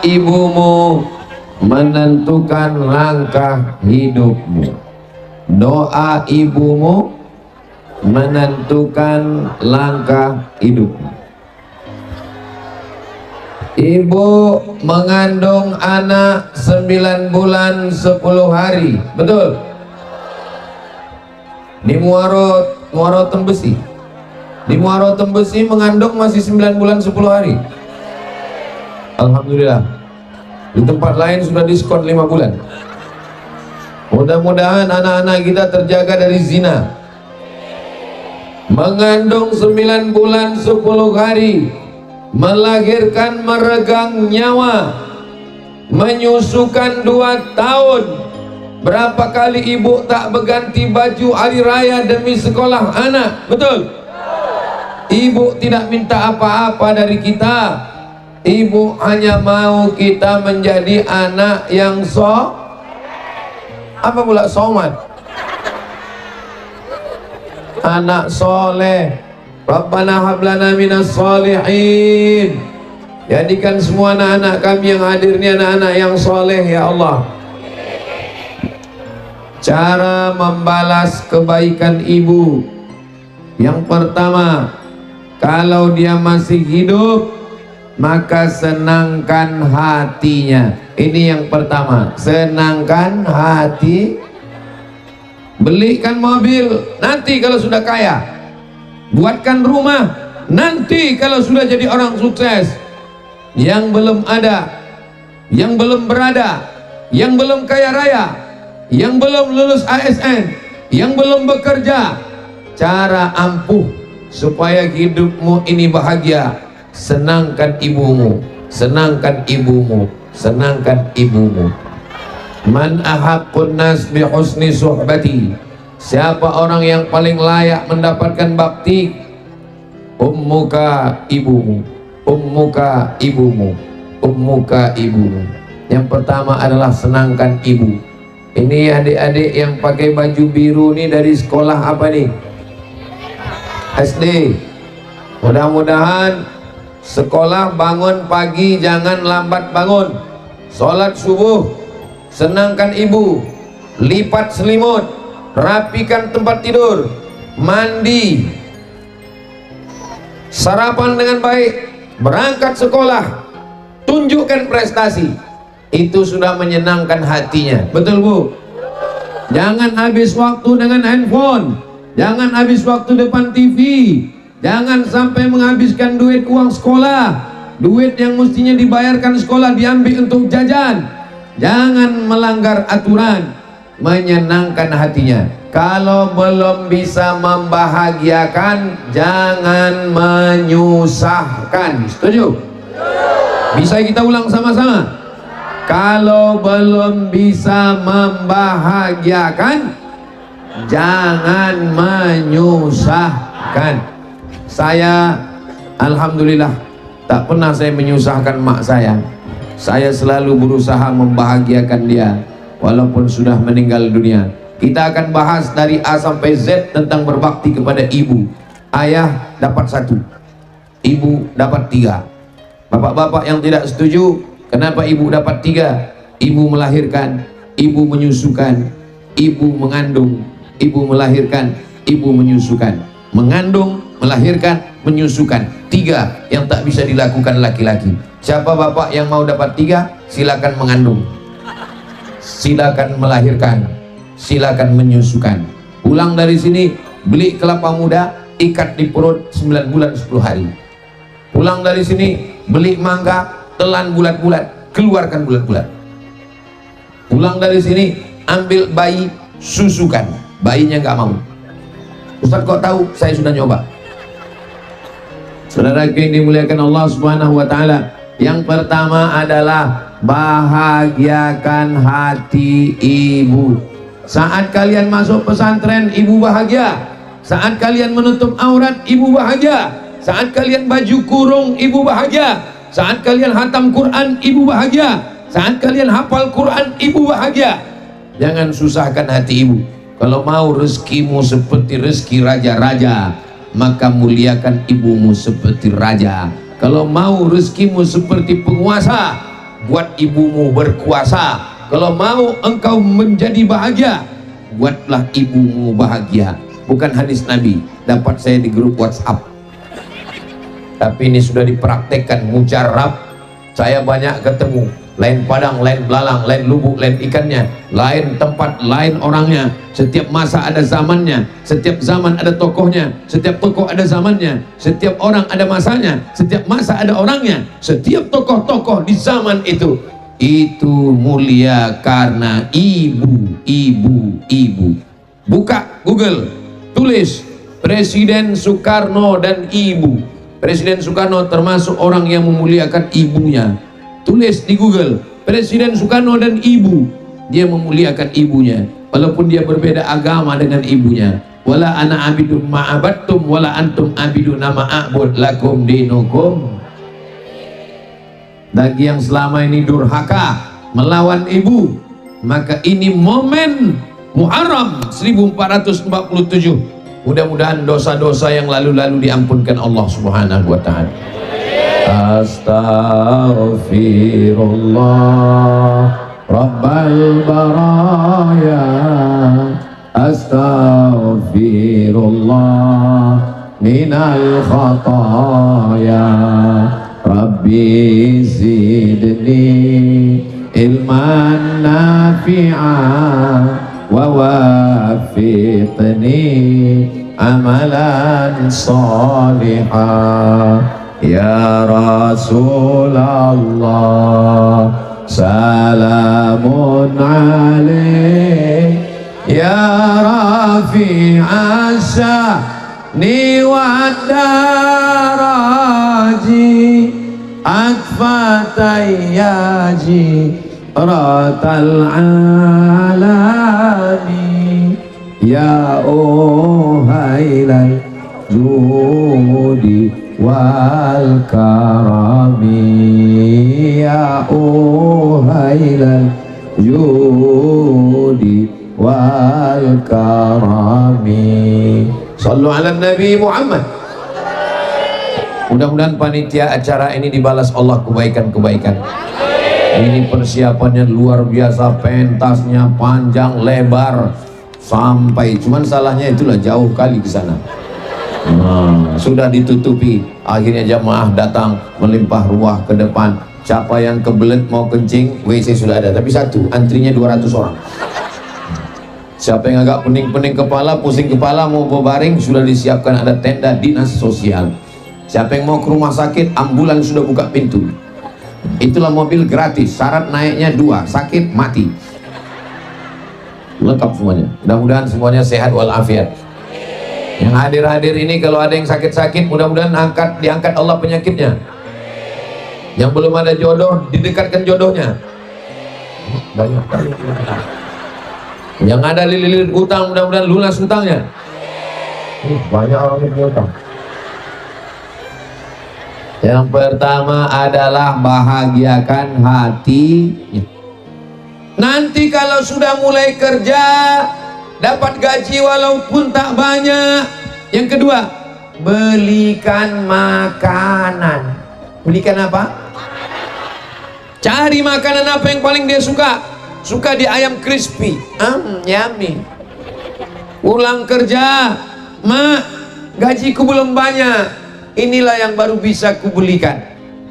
ibumu menentukan langkah hidupmu. Doa ibumu menentukan langkah hidupmu. Ibu mengandung anak 9 bulan 10 hari, betul? Di Muaro Tembesi. Di Muaro Tembesi mengandung masih 9 bulan 10 hari. Alhamdulillah. Di tempat lain sudah diskon 5 bulan. Mudah-mudahan anak-anak kita terjaga dari zina. Mengandung 9 bulan 10 hari, melahirkan meregang nyawa, menyusukan 2 tahun. Berapa kali ibu tak berganti baju hari raya demi sekolah anak, betul? Ibu tidak minta apa-apa dari kita. Ibu hanya mau kita menjadi anak yang apa pula somat? Anak soleh. Rabbana hablana minas solihin. Jadikan semua anak-anak kami yang hadir ini anak-anak yang soleh ya Allah. Cara membalas kebaikan ibu, yang pertama, kalau dia masih hidup, maka senangkan hatinya. Ini yang pertama, senangkan hati. Belikan mobil nanti kalau sudah kaya, buatkan rumah nanti kalau sudah jadi orang sukses. Yang belum ada, yang belum berada, yang belum kaya raya, yang belum lulus ASN, yang belum bekerja, cara ampuh supaya hidupmu ini bahagia, senangkan ibumu, senangkan ibumu, senangkan ibumu. Man ahaqqun nas bi husni suhbati. Siapa orang yang paling layak mendapatkan bakti? Ummuka, ibumu. Ummuka, ibumu. Ummuka, ibumu. Yang pertama adalah senangkan ibu. Ini adik-adik yang pakai baju biru nih dari sekolah apa nih? SD. Mudah-mudahan sekolah bangun pagi, jangan lambat bangun. Sholat subuh, senangkan ibu, lipat selimut, rapikan tempat tidur, mandi, sarapan dengan baik, berangkat sekolah, tunjukkan prestasi. Itu sudah menyenangkan hatinya, betul Bu? Jangan habis waktu dengan handphone, jangan habis waktu depan TV, jangan sampai menghabiskan duit uang sekolah, duit yang mestinya dibayarkan sekolah diambil untuk jajan. Jangan melanggar aturan, menyenangkan hatinya. Kalau belum bisa membahagiakan, jangan menyusahkan. Setuju? Bisa kita ulang sama-sama? Kalau belum bisa membahagiakan, jangan menyusahkan. Saya alhamdulillah tak pernah saya menyusahkan mak saya. Saya selalu berusaha membahagiakan dia walaupun sudah meninggal dunia. Kita akan bahas dari A sampai Z tentang berbakti kepada ibu. Ayah dapat 1, ibu dapat 3. Bapak-bapak yang tidak setuju, kenapa ibu dapat 3? Ibu melahirkan, ibu menyusukan, ibu mengandung, ibu melahirkan, ibu menyusukan. Mengandung, melahirkan, menyusukan. 3 yang tak bisa dilakukan laki-laki. Siapa bapak yang mau dapat 3? Silakan mengandung, silakan melahirkan, silakan menyusukan. Pulang dari sini, beli kelapa muda, ikat di perut 9 bulan 10 hari. Pulang dari sini, beli mangga, telan bulat-bulat, keluarkan bulat-bulat. Pulang dari sini, ambil bayi, susukan. Bayinya nggak mau. Ustaz kok tahu? Saya sudah nyoba. Saudara yang dimuliakan Allah Subhanahu wa Ta'ala, yang pertama adalah bahagiakan hati ibu. Saat kalian masuk pesantren, ibu bahagia. Saat kalian menutup aurat, ibu bahagia. Saat kalian baju kurung, ibu bahagia. Saat kalian hatam Quran, ibu bahagia. Saat kalian hafal Quran, ibu bahagia. Jangan susahkan hati ibu. Kalau mau rezekimu seperti rezeki raja-raja, maka muliakan ibumu seperti raja. Kalau mau rezekimu seperti penguasa, buat ibumu berkuasa. Kalau mau engkau menjadi bahagia, buatlah ibumu bahagia. Bukan hadis Nabi, dapat saya di grup WhatsApp. Tapi ini sudah dipraktekkan, mujarab. Saya banyak ketemu, lain padang, lain belalang, lain lubuk, lain ikannya, lain tempat, lain orangnya. Setiap masa ada zamannya, setiap zaman ada tokohnya, setiap tokoh ada zamannya, setiap orang ada masanya, setiap masa ada orangnya. Setiap tokoh-tokoh di zaman itu mulia karena ibu. Buka Google, tulis Presiden Soekarno dan ibu. Presiden Soekarno termasuk orang yang memuliakan ibunya. Tulis di Google, Presiden Soekarno dan ibu. Dia memuliakan ibunya, walaupun dia berbeda agama dengan ibunya. Wala ana abidun ma'abattum wala antum abidun ma'abud lakum dinukum. Bagi yang selama ini durhaka melawan ibu, maka ini momen Muharram 1447. Mudah-mudahan dosa-dosa yang lalu-lalu diampunkan Allah Subhanahu wa ta'ala. Astaghfirullah Rabbal baraya, astaghfirullah minal khataya, Rabbi zidni ilman nafi'an wa wafiqni amalan salihah. Ya Rasulullah salamun alaik, ya rafi'a sya'ni wa daraji, akfatayyaji ratal alami, ya uhailal judi wal karami, ya uhailal judi wal karami. Sallu ala Nabi Muhammad. Mudah-mudahan panitia acara ini dibalas Allah kebaikan-kebaikan. Ini persiapannya luar biasa, pentasnya panjang lebar sampai, cuman salahnya itulah jauh kali ke sana. Sudah ditutupi, akhirnya jamaah datang melimpah ruah ke depan. Siapa yang kebelet mau kencing, WC sudah ada, tapi satu, antrinya 200 orang. Siapa yang agak pening-pening kepala, pusing kepala, mau berbaring, sudah disiapkan ada tenda dinas sosial. Siapa yang mau ke rumah sakit, ambulan sudah buka pintu. Itulah mobil gratis, syarat naiknya 2, sakit mati. Lengkap semuanya. Mudah-mudahan semuanya sehat walafiat. Yang hadir-hadir ini kalau ada yang sakit-sakit, mudah-mudahan diangkat Allah penyakitnya. Yang belum ada jodoh, didekatkan jodohnya. Banyak kali. Yang ada lilit utang, mudah-mudahan lunas utangnya. Banyak orang yang punya utang. Yang pertama adalah bahagiakan hatinya. Nanti kalau sudah mulai kerja, dapat gaji walaupun tak banyak. Yang kedua, belikan makanan. Belikan apa? Cari makanan apa yang paling dia suka. Suka di ayam crispy, yummy. Pulang kerja, mak, gajiku belum banyak, inilah yang baru bisa kubelikan.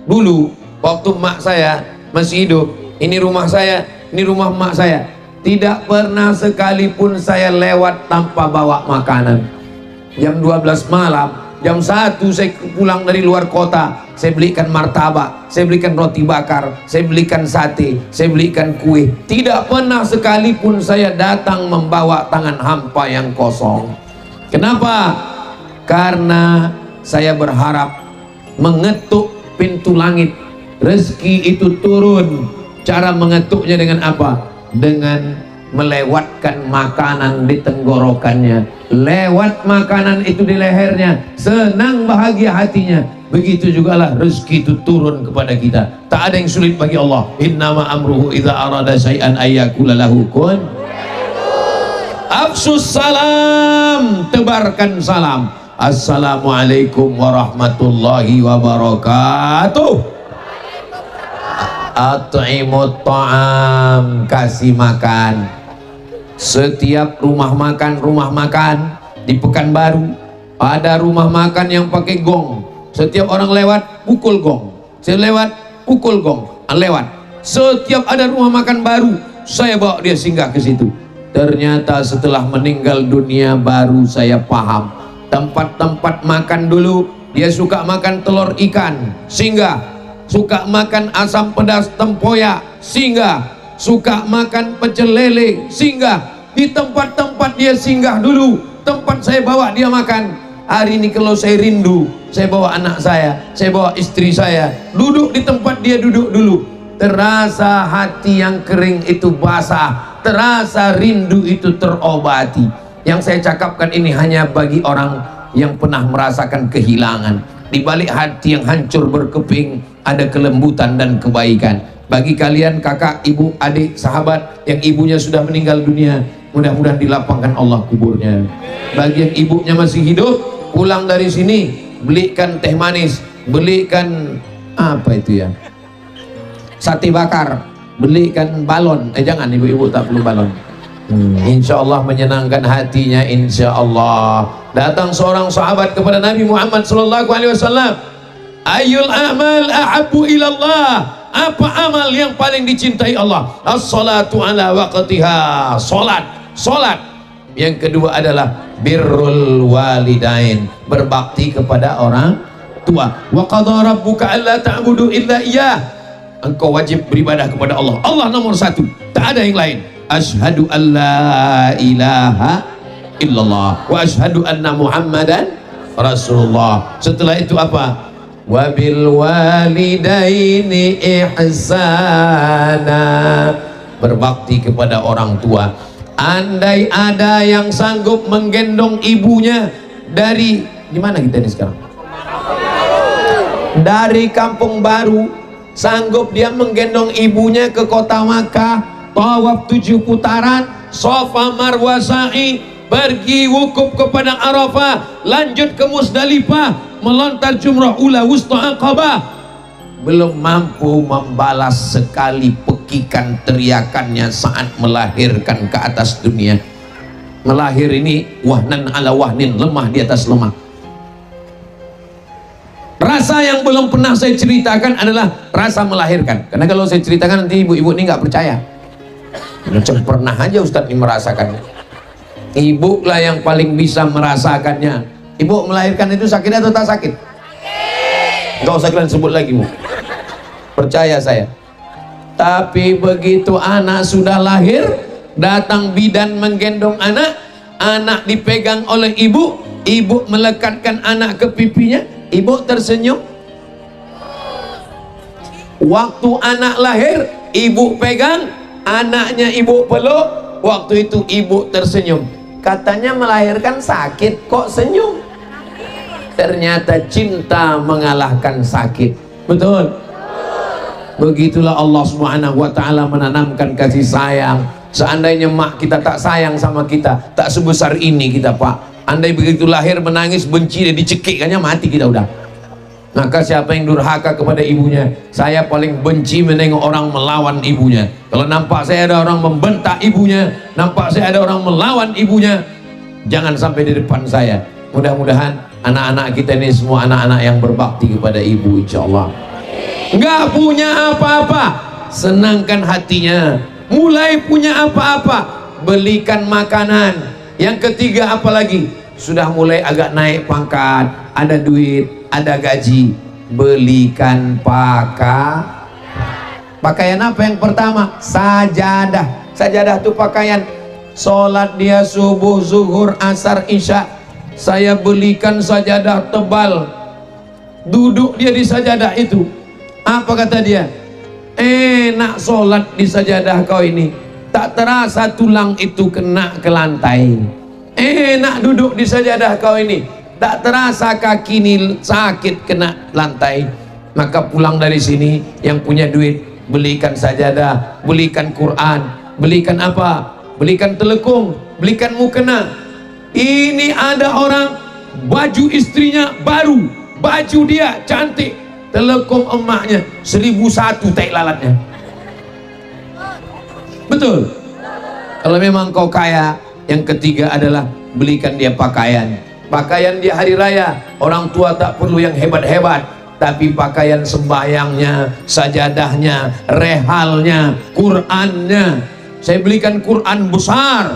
Dulu waktu mak saya masih hidup, ini rumah saya, ini rumah mak saya, tidak pernah sekalipun saya lewat tanpa bawa makanan. Jam 12 malam, jam 1 saya pulang dari luar kota, saya belikan martabak, saya belikan roti bakar, saya belikan sate, saya belikan kue. Tidak pernah sekalipun saya datang membawa tangan hampa yang kosong. Kenapa? Karena saya berharap mengetuk pintu langit, rezeki itu turun. Cara mengetuknya dengan apa? Dengan melewatkan makanan di tenggorokannya, lewat makanan itu di lehernya, senang bahagia hatinya. Begitu jugalah rezeki itu turun kepada kita. Tak ada yang sulit bagi Allah. Innama amruhu idza arada syai'an ayyakula lahu kun. Afsus salam, tebarkan salam. Assalamualaikum warahmatullahi wabarakatuh. At'imut ta'am, kasih makan. Setiap rumah makan di Pekanbaru ada rumah makan yang pakai gong. Setiap orang lewat pukul gong, saya lewat pukul gong, lewat. Setiap ada rumah makan baru saya bawa dia singgah ke situ. Ternyata setelah meninggal dunia baru saya paham, tempat-tempat makan dulu dia suka makan telur ikan, singgah. Suka makan asam pedas tempoyak, singgah. Suka makan pecel lele, singgah. Di tempat-tempat dia singgah dulu, tempat saya bawa dia makan. Hari ini kalau saya rindu, saya bawa anak saya bawa istri saya, duduk di tempat dia duduk dulu. Terasa hati yang kering itu basah, terasa rindu itu terobati. Yang saya cakapkan ini hanya bagi orang yang pernah merasakan kehilangan. Di balik hati yang hancur berkeping ada kelembutan dan kebaikan. Bagi kalian kakak, ibu, adik, sahabat yang ibunya sudah meninggal dunia, mudah-mudahan dilapangkan Allah kuburnya. Bagi yang ibunya masih hidup, pulang dari sini belikan teh manis, belikan apa itu ya, sate bakar, belikan balon. Jangan, ibu-ibu tak perlu balon. Insya Allah menyenangkan hatinya, insya Allah. Datang seorang sahabat kepada Nabi Muhammad SAW, Ayul amal ahabbu ilallah, apa amal yang paling dicintai Allah? As-salatu ala waqtiha, solat. Yang kedua adalah birrul walidain, berbakti kepada orang tua. Wa qadha rabbuka alla ta'budu illa iyyah, engkau wajib beribadah kepada Allah. Allah nomor satu, tak ada yang lain. Asyhadu an la ilaha illallah wa asyhadu anna muhammadan rasulullah. Setelah itu apa? Wabil walidaini ihsana, berbakti kepada orang tua. Andai ada yang sanggup menggendong ibunya dari, di mana kita ini sekarang? Dari Kampung Baru, sanggup dia menggendong ibunya ke kota Makkah, tawaf 7 putaran, Safa Marwa sa'i, pergi wukuf ke Padang Arafah, lanjut ke Musdalifah, melontar jumrah ula wusta Aqabah, belum mampu membalas sekali pekikan teriakannya saat melahirkan ke atas dunia. Melahir ini wahnan ala wahnin, lemah di atas lemah. Rasa yang belum pernah saya ceritakan adalah rasa melahirkan, karena kalau saya ceritakan nanti ibu-ibu ini nggak percaya. Macam pernah aja Ustadz ini merasakannya. Ibu lah yang paling bisa merasakannya. Ibu melahirkan itu sakit atau tak sakit? Nggak usah kalian sebut lagi, Bu. Percaya saya. Tapi begitu anak sudah lahir, datang bidan menggendong anak, anak dipegang oleh ibu, ibu melekatkan anak ke pipinya, ibu tersenyum. Waktu anak lahir, ibu pegang, anaknya ibu peluk, waktu itu ibu tersenyum. Katanya melahirkan sakit, kok senyum? Ternyata cinta mengalahkan sakit. Betul? Begitulah Allah Subhanahu wa ta'ala menanamkan kasih sayang. Seandainya mak kita tak sayang sama kita, tak sebesar ini kita, Pak. Andai begitu lahir menangis, benci, dia dicekik, kayaknya mati kita udah. Maka siapa yang durhaka kepada ibunya? Saya paling benci menengok orang melawan ibunya. Kalau nampak saya ada orang membentak ibunya, nampak saya ada orang melawan ibunya, jangan sampai di depan saya. Mudah-mudahan anak-anak kita ini semua anak-anak yang berbakti kepada ibu, insya Allah. Nggak punya apa-apa, senangkan hatinya. Mulai punya apa-apa, belikan makanan. Yang ketiga apalagi? Sudah mulai agak naik pangkat, ada duit, ada gaji, belikan pakaian. Apa yang pertama? Sajadah. Sajadah itu pakaian. Sholat dia subuh, zuhur, asar, isya, saya belikan sajadah tebal. Duduk dia di sajadah itu. Apa kata dia? Enak sholat di sajadah kau ini, tak terasa tulang itu kena ke lantai. Enak duduk di sajadah kau ini, tak terasa kaki ini sakit kena lantai. Maka pulang dari sini yang punya duit, belikan sajadah, belikan Quran, belikan apa? Belikan telekung, belikan mukena. Ini ada orang baju istrinya baru, baju dia cantik, telekom emaknya 1001 tai lalatnya. Betul? Kalau memang kau kaya, yang ketiga adalah belikan dia pakaian. Pakaian di hari raya, orang tua tak perlu yang hebat-hebat, tapi pakaian sembahyangnya, sajadahnya, rehalnya, Qur'annya. Saya belikan Quran besar.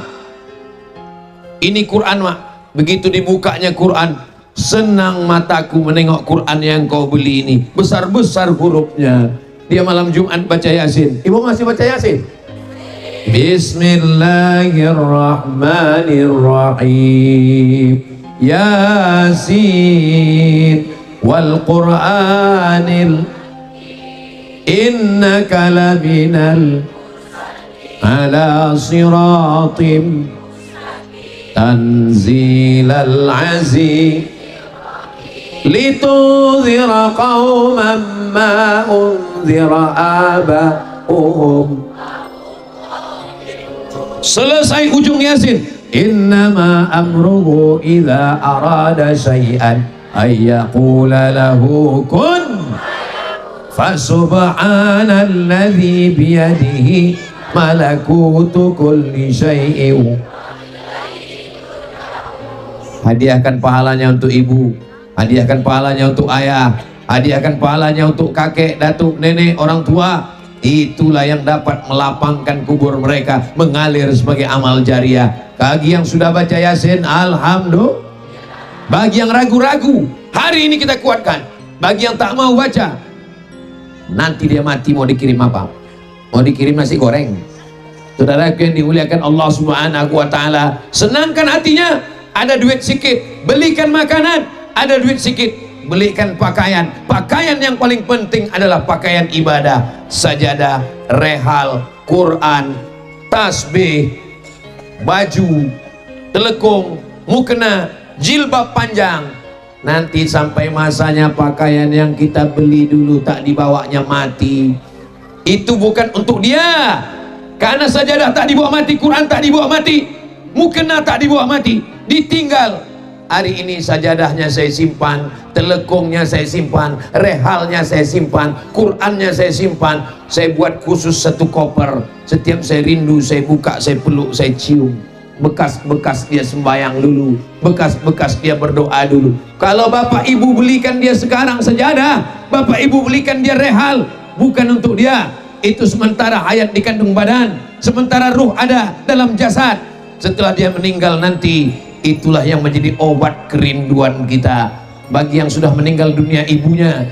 Ini Quran, mak. Begitu dibukanya Quran, senang mataku menengok Quran yang kau beli ini. Besar-besar hurufnya. Dia malam Jumat baca Yasin. Ibu masih baca Yasin? Bismillahirrahmanirrahim. Yasin wal Qur'anil innaka laminal ala siratim tanzilal aziz litudhira qauman ma unzira aba'uhum. Selesai ujung Yasin, innama amruhu idza arada syai'an ayyaqula lahu kun fasubhanalladzi biyadihi malakutu kulli syai'in. Hadiahkan pahalanya untuk ibu, hadiahkan pahalanya untuk ayah, hadiahkan pahalanya untuk kakek, datuk, nenek, orang tua. Itulah yang dapat melapangkan kubur mereka, mengalir sebagai amal jariah. Bagi yang sudah baca Yasin, alhamdulillah. Bagi yang ragu-ragu, hari ini kita kuatkan. Bagi yang tak mau baca, nanti dia mati mau dikirim apa? Mau dikirim nasi goreng. Saudaraku yang dimuliakan Allah Subhanahu wa Ta'ala, senangkan hatinya. Ada duit sikit, belikan makanan. Ada duit sikit, belikan pakaian. Pakaian yang paling penting adalah pakaian ibadah, sajadah, rehal, Quran, tasbih, baju, telekung, mukena, jilbab panjang. Nanti sampai masanya pakaian yang kita beli dulu tak dibawanya mati. Itu bukan untuk dia. Karena sajadah tak dibawa mati, Quran tak dibawa mati, mukena tak dibawa mati, ditinggal. Hari ini sajadahnya saya simpan, telekungnya saya simpan, rehalnya saya simpan, Qurannya saya simpan. Saya buat khusus satu koper. Setiap saya rindu, saya buka, saya peluk, saya cium. Bekas-bekas dia sembahyang dulu, bekas-bekas dia berdoa dulu. Kalau bapak ibu belikan dia sekarang sajadah, bapak ibu belikan dia rehal, bukan untuk dia. Itu sementara hayat di kandung badan, sementara ruh ada dalam jasad. Setelah dia meninggal nanti, itulah yang menjadi obat kerinduan kita. Bagi yang sudah meninggal dunia ibunya,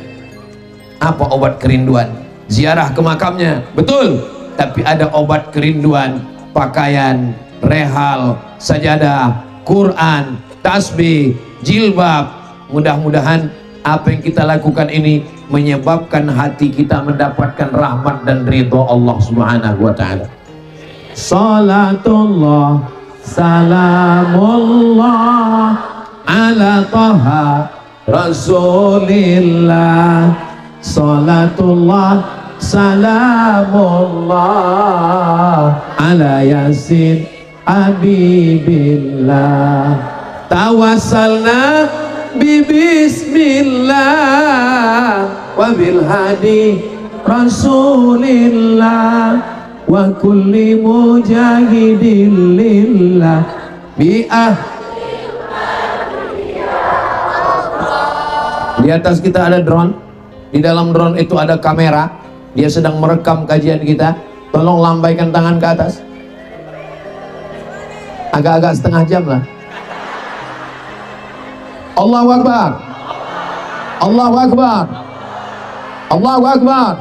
apa obat kerinduan? Ziarah ke makamnya, betul. Tapi ada obat kerinduan, pakaian, rehal, sajadah, Quran, tasbih, jilbab. Mudah-mudahan apa yang kita lakukan ini menyebabkan hati kita mendapatkan rahmat dan ridho Allah Subhanahu wa Ta'ala. Salatullah salamullah ala taha rasulillah. Salatullah salamullah ala yasin habibillah. Tawassalna bi bismillah wa bil hadi rasulillah wa kulli mujahidin lillah bi'ah. Di atas kita ada drone, di dalam drone itu ada kamera, dia sedang merekam kajian kita. Tolong lambaikan tangan ke atas, agak-agak setengah jam lah. Allahu Akbar, Allahu Akbar, Allahu Akbar,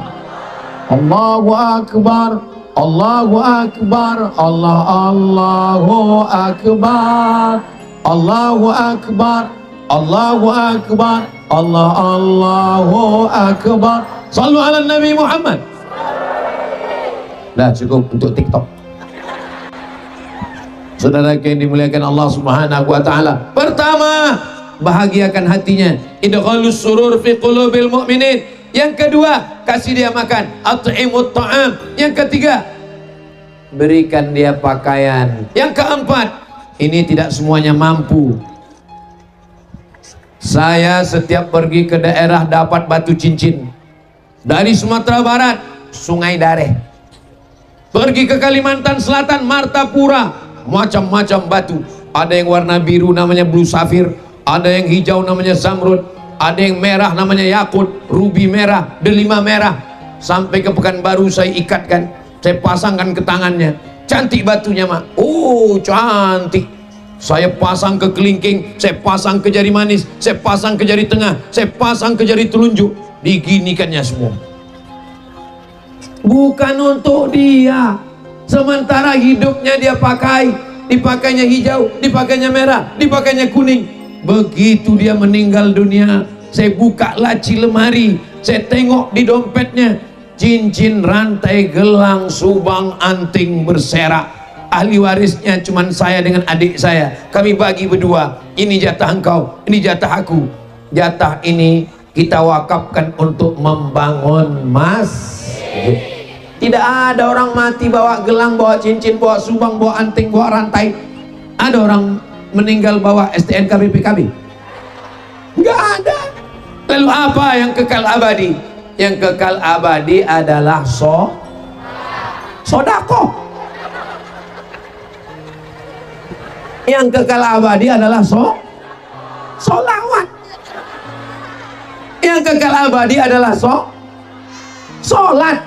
Allahu Akbar, Allahu Akbar, Allahu Akbar, Allahu Akbar, Allahu Akbar, Allahu Akbar. Sallu ala Nabi Muhammad. Dah cukup untuk TikTok. Saudara yang dimuliakan Allah Subhanahu wa Ta'ala, pertama, bahagiakan hatinya, idghalus surur fi qulubil mu'minin. Yang kedua, kasih dia makan, at'imut ta'am. Yang ketiga, berikan dia pakaian. Yang keempat, ini tidak semuanya mampu. Saya setiap pergi ke daerah dapat batu cincin. Dari Sumatera Barat, Sungai Dareh. Pergi ke Kalimantan Selatan, Martapura, macam-macam batu. Ada yang warna biru namanya blue safir, ada yang hijau namanya zamrud, ada yang merah namanya yakut, ruby merah, delima merah. Sampai ke Pekanbaru saya ikatkan, saya pasangkan ke tangannya. Cantik batunya, Mak. Oh, cantik. Saya pasang ke kelingking, saya pasang ke jari manis, saya pasang ke jari tengah, saya pasang ke jari telunjuk. Diginikannya semua. Bukan untuk dia. Sementara hidupnya dia pakai, dipakainya hijau, dipakainya merah, dipakainya kuning. Begitu dia meninggal dunia, saya buka laci lemari, saya tengok di dompetnya, cincin, rantai, gelang, subang, anting berserak. Ahli warisnya cuman saya dengan adik saya. Kami bagi berdua. Ini jatah engkau, ini jatah aku. Jatah ini kita wakafkan untuk membangun masjid. Tidak ada orang mati bawa gelang, bawa cincin, bawa subang, bawa anting, bawa rantai. Ada orang meninggal bawa STNK BPKB? Enggak ada. Lalu apa yang kekal abadi? Yang kekal abadi adalah sodako. Yang kekal abadi adalah solawat. Yang kekal abadi adalah solat.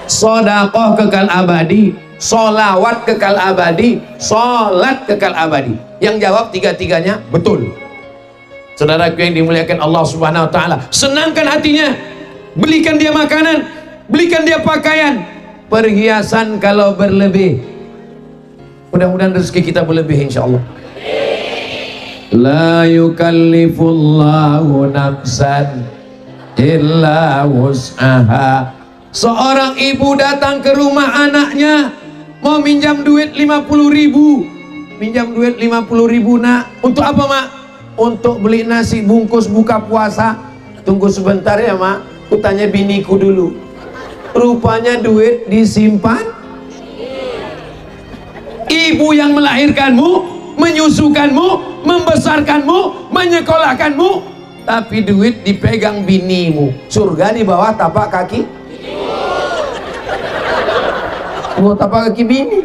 Sodakoh kekal abadi, solawat kekal abadi, solat kekal abadi. Yang jawab tiga-tiganya betul. Saudaraku yang dimuliakan Allah Subhanahu wa taala, senangkan hatinya, belikan dia makanan, belikan dia pakaian, perhiasan kalau berlebih. Mudah-mudahan rezeki kita berlebih insyaallah. La yukallifullahu nafsan illa wus'aha. Seorang ibu datang ke rumah anaknya, mau minjam duit 50.000. Minjam duit 50.000, nak. Untuk apa, Mak? Untuk beli nasi bungkus buka puasa. Tunggu sebentar ya, Mak. Ku tanya biniku dulu. Rupanya duit disimpan. Ibu yang melahirkanmu, menyusukanmu, membesarkanmu, menyekolahkanmu, tapi duit dipegang binimu. Surga di bawah tapak kaki. Mau tapak kaki bini.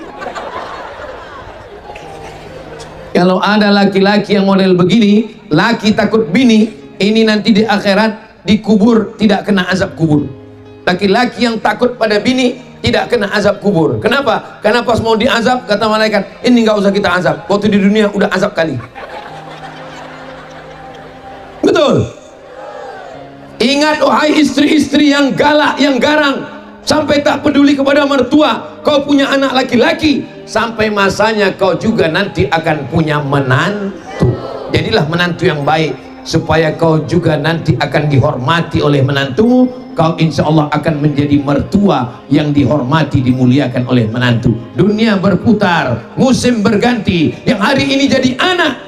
Kalau ada laki-laki yang model begini, laki takut bini, ini nanti di akhirat dikubur tidak kena azab kubur. Laki-laki yang takut pada bini tidak kena azab kubur. Kenapa? Karena pas mau diazab kata malaikat, ini nggak usah kita azab, waktu di dunia udah azab kali. Betul. Ingat wahai istri-istri yang galak, yang garang, sampai tak peduli kepada mertua. Kau punya anak laki-laki, sampai masanya kau juga nanti akan punya menantu. Jadilah menantu yang baik, supaya kau juga nanti akan dihormati oleh menantumu. Kau insya Allah akan menjadi mertua yang dihormati, dimuliakan oleh menantu. Dunia berputar, musim berganti. Yang hari ini jadi anak,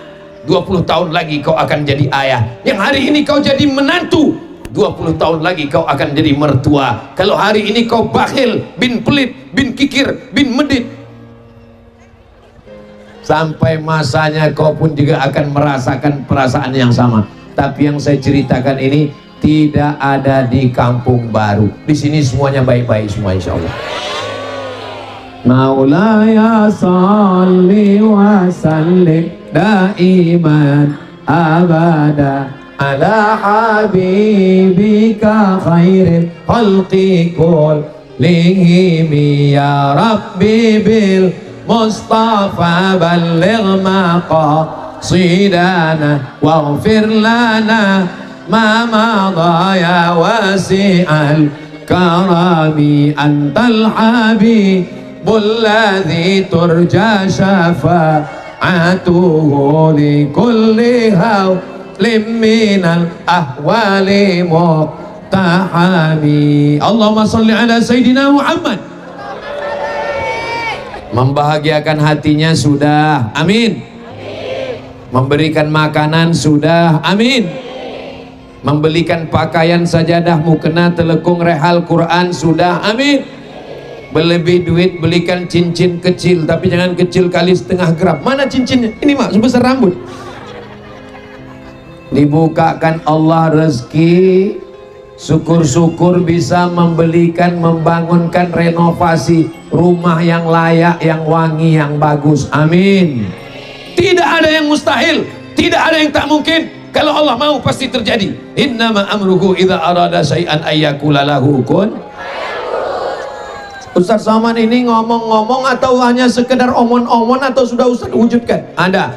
20 tahun lagi kau akan jadi ayah. Yang hari ini kau jadi menantu, 20 tahun lagi kau akan jadi mertua. Kalau hari ini kau bakhil, bin pelit, bin kikir, bin medit, sampai masanya kau pun juga akan merasakan perasaan yang sama. Tapi yang saya ceritakan ini tidak ada di Kampung Baru. Di sini semuanya baik-baik semua insya Allah. Maulaya salli wa sallim daiman abada ala habibika khairil khalqi kullihim ya rabbi bil mustafa balligh maqasidana waghfir lana ma madha ya wasi'al karami antal habibul ladzi turja syafa'atuhu li kulli haw liminal ahwali muqtahami. Allahumma salli ala Sayyidina Muhammad. Membahagiakan hatinya sudah, amin. Memberikan makanan sudah, amin. Membelikan pakaian sajadah mukena telekung rehal Quran sudah, amin. Berlebih duit belikan cincin kecil, tapi jangan kecil kali setengah gram. Mana cincinnya? Ini mak sebesar rambut. Dibukakan Allah rezeki, syukur-syukur bisa membelikan, membangunkan, renovasi rumah yang layak, yang wangi, yang bagus. Amin. Tidak ada yang mustahil, tidak ada yang tak mungkin. Kalau Allah mau pasti terjadi. Innama amruhu idza arada syai'an ayyakula lahu kun. Ustaz Saman ini ngomong-ngomong atau hanya sekedar omon-omon atau sudah Ustaz wujudkan? Ada.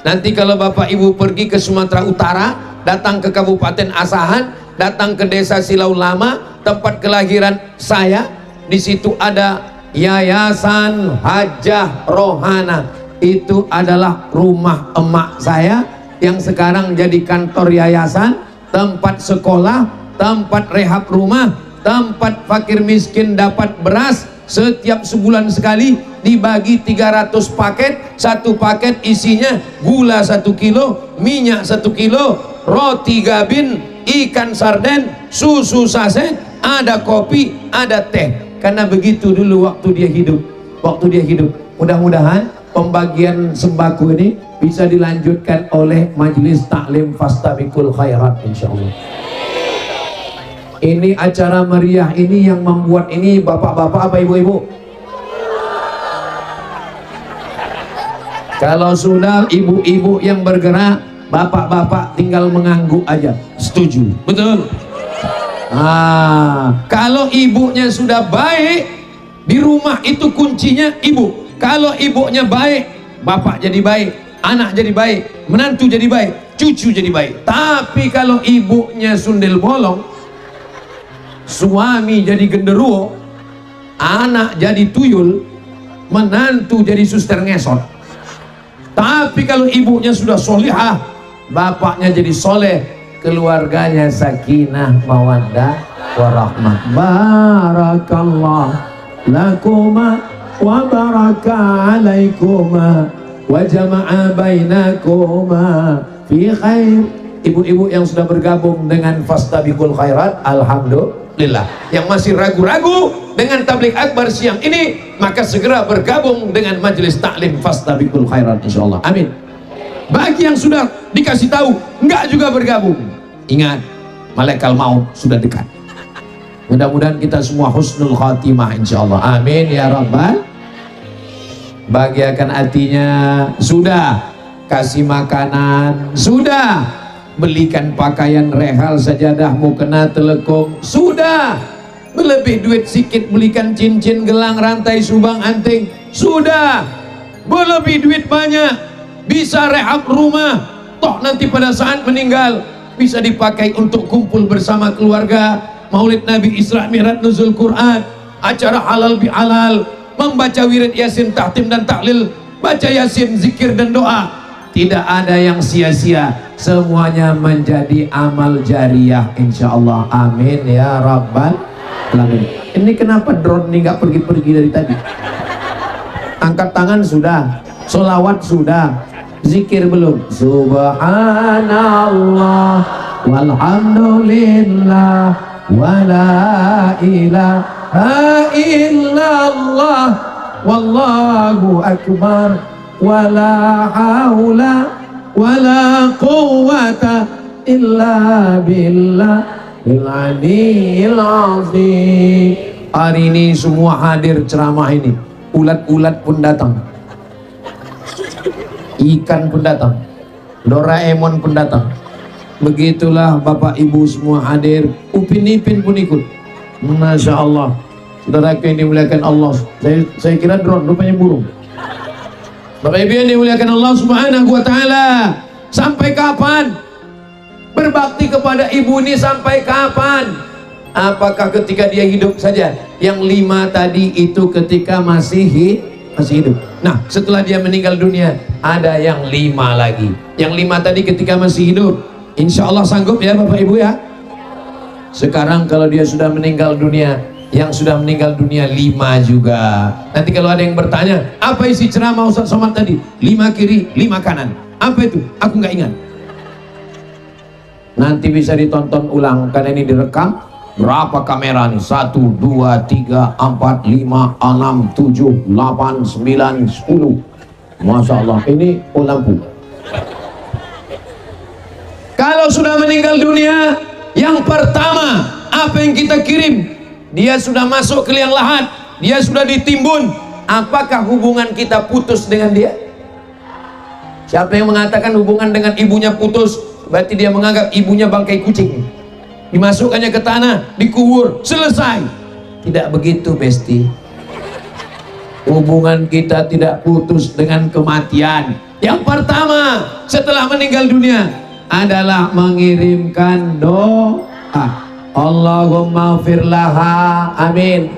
Nanti kalau Bapak Ibu pergi ke Sumatera Utara, datang ke Kabupaten Asahan, datang ke Desa Silau Lama, tempat kelahiran saya, di situ ada Yayasan Hajah Rohana. Itu adalah rumah emak saya yang sekarang jadi kantor yayasan, tempat sekolah, tempat rehab rumah, tempat fakir miskin dapat beras. Setiap sebulan sekali dibagi 300 paket. Satu paket isinya gula 1 kilo, minyak 1 kilo, roti gabin, ikan sarden, susu saset, ada kopi, ada teh. Karena begitu dulu waktu dia hidup. Mudah-mudahan pembagian sembako ini bisa dilanjutkan oleh majelis taklim Fastabiqul Khairat, insyaallah. Ini acara meriah ini yang membuat ini bapak-bapak apa ibu-ibu? Kalau sudah ibu-ibu yang bergerak, bapak-bapak tinggal mengangguk aja. Setuju? Betul? Kalau ibunya sudah baik, di rumah itu kuncinya ibu. Kalau ibunya baik, bapak jadi baik, anak jadi baik, menantu jadi baik, cucu jadi baik. Tapi kalau ibunya sundel bolong, suami jadi genderuwo, anak jadi tuyul, menantu jadi suster ngesot. Tapi kalau ibunya sudah solihah, bapaknya jadi soleh, keluarganya sakinah mawaddah warahmah. Barakallah lakuma wa baraka alaikuma wa jama'a bainakuma fi khair. Ibu-ibu yang sudah bergabung dengan Fastabiqul Khairat, alhamdulillah. Yang masih ragu-ragu dengan tabligh akbar siang ini, maka segera bergabung dengan majelis taklim Fastabiqul Khairat, insyaallah. Amin. Bagi yang sudah dikasih tahu enggak juga bergabung, ingat, malaikat maut sudah dekat. Mudah-mudahan kita semua husnul khatimah, insyaallah. Amin ya rabbal. Bahagiakan hatinya, sudah kasih makanan, sudah belikan pakaian rehal, sajadah, mukena, telekung, sudah berlebih duit sikit belikan cincin, gelang, rantai, subang, anting, sudah berlebih duit banyak bisa rehab rumah, toh nanti pada saat meninggal bisa dipakai untuk kumpul bersama keluarga, maulid Nabi, Isra Mi'raj, nuzul Quran, acara halal bihalal, membaca wirid yasin, tahtim dan tahlil, baca yasin, zikir dan doa. Tidak ada yang sia-sia, semuanya menjadi amal jariah, insyaallah. Amin ya rabbal alamin. Ini kenapa drone ini nggak pergi-pergi dari tadi? Angkat tangan sudah, solawat sudah, zikir belum? Subhanallah walhamdulillah wala ilaha illallah wallahu akbar wala haula wala quwwata illa billah al-aliyyil azim. Hari ini semua hadir ceramah ini, ulat-ulat pun datang, ikan pun datang, Doraemon pun datang. Begitulah Bapak Ibu semua hadir, Upin Ipin pun ikut. Masya Allah. Saudaraku yang dimuliakan Allah, saya kira drone, rupanya burung. Bapak Ibu yang dimuliakan Allah Subhanahu wa Ta'ala, sampai kapan berbakti kepada ibu ini? Sampai kapan? Apakah ketika dia hidup saja? Yang 5 tadi itu ketika masih hidup. Nah, setelah dia meninggal dunia ada yang 5 lagi. Yang 5 tadi ketika masih hidup, insya Allah sanggup ya Bapak Ibu ya. Sekarang kalau dia sudah meninggal dunia, yang sudah meninggal dunia 5 juga. Nanti kalau ada yang bertanya, apa isi ceramah Ustaz Somad tadi? 5 kiri, 5 kanan. Apa itu? Aku nggak ingat. Nanti bisa ditonton ulang karena ini direkam. Berapa kamera nih? 1, 2, 3, 4, 5, 6, 7, 8, 9, 10. Masya Allah. Ini lampu. Kalau sudah meninggal dunia, yang pertama apa yang kita kirim? Dia sudah masuk ke liang lahat, dia sudah ditimbun. Apakah hubungan kita putus dengan dia? Siapa yang mengatakan hubungan dengan ibunya putus, berarti dia menganggap ibunya bangkai kucing. Dimasukkannya ke tanah, dikubur, selesai. Tidak begitu, Besti. Hubungan kita tidak putus dengan kematian. Yang pertama setelah meninggal dunia adalah mengirimkan doa. Allahumma firlaha, amin,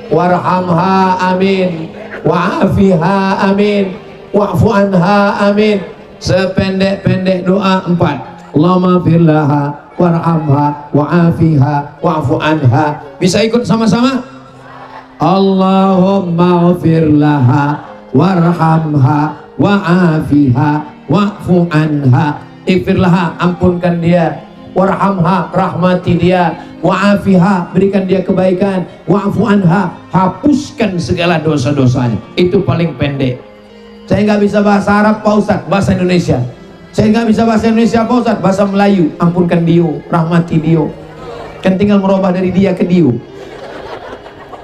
warhamha, amin, wa'afiha, amin, wa'fu anha, amin. Sependek-pendek doa 4. Allahumma firlaha, warhamha, wa'afiha, wa'fu anha. Bisa ikut sama-sama? Allahumma firlaha, warhamha, wa'afiha, wa'fu anha. Ighfirlaha, ampunkan dia. Warhamha, rahmati dia. Wa'afiha, berikan dia kebaikan. Wa'fu anha, hapuskan segala dosa-dosanya. Itu paling pendek. Saya nggak bisa bahasa Arab, Pak Ustadz, bahasa Indonesia. Saya nggak bisa bahasa Indonesia, Pak Ustadz, bahasa Melayu. Ampunkan dia, rahmati dia. Kan tinggal merubah dari dia ke dia.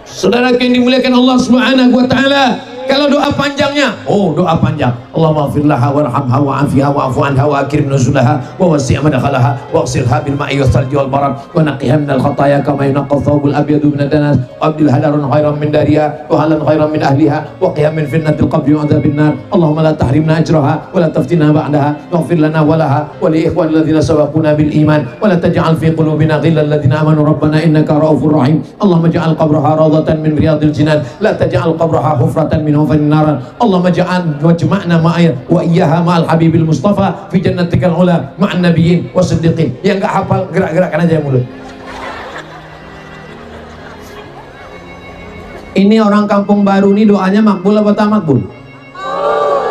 Saudara yang dimuliakan Allah Subhanahu wa taala, kalau doa panjangnya, doa panjang. Allahumma firlaha warhamha wa'afiha wa'fu anha wa akrim nuzulaha wa wasi' madkhalaha wa ghsilha bil ma'i was salji wal barad wa naqqiha minal khataaya kama yunqqa thawbul abyadu minad danas wa abdil hadarun khairan min dariha wa halan khairan min ahliha wa qiyam min fitnatil qabri wa adzabin nar. Allahumma la tahrimna ajraha wa la taftinna ba'daha waghfir lana wa laha wa li ikhwanil ladzina sabaquna bil iman wa la taj'al fi qulubina ghillal ladzina amanu rabbana innaka ra'ufur rahim. Allahumma ij'al qabraha rawdatan min riyadil jinan la taj'al qabraha hufratan min hufrin nar. Allahumma ij'al wajma'na wa iyyaha ma'al habibil mustafa fi jannatikal ula ma'an nabiyyin wasiddiqin. Yang enggak hafal gerak-gerakkan aja mulut. Ini orang kampung baru ini doanya makbul apa tak makbul?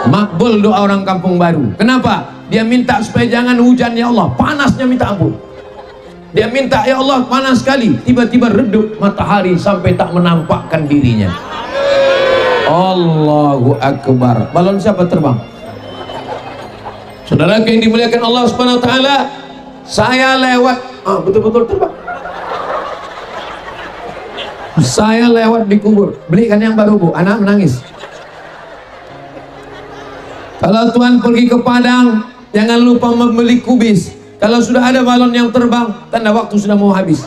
Makbul doa orang kampung baru. Kenapa? Dia minta supaya jangan hujan ya Allah, panasnya minta ampun. Dia minta ya Allah panas sekali, tiba-tiba redup matahari sampai tak menampakkan dirinya. Allahu Akbar. Balon siapa terbang? Saudara yang dimuliakan Allah Subhanahu wa taala, saya lewat betul-betul terbang. Saya lewat di kubur. Belikan yang baru, Bu. Anak menangis. Kalau Tuhan pergi ke Padang, jangan lupa membeli kubis. Kalau sudah ada balon yang terbang, tanda waktu sudah mau habis.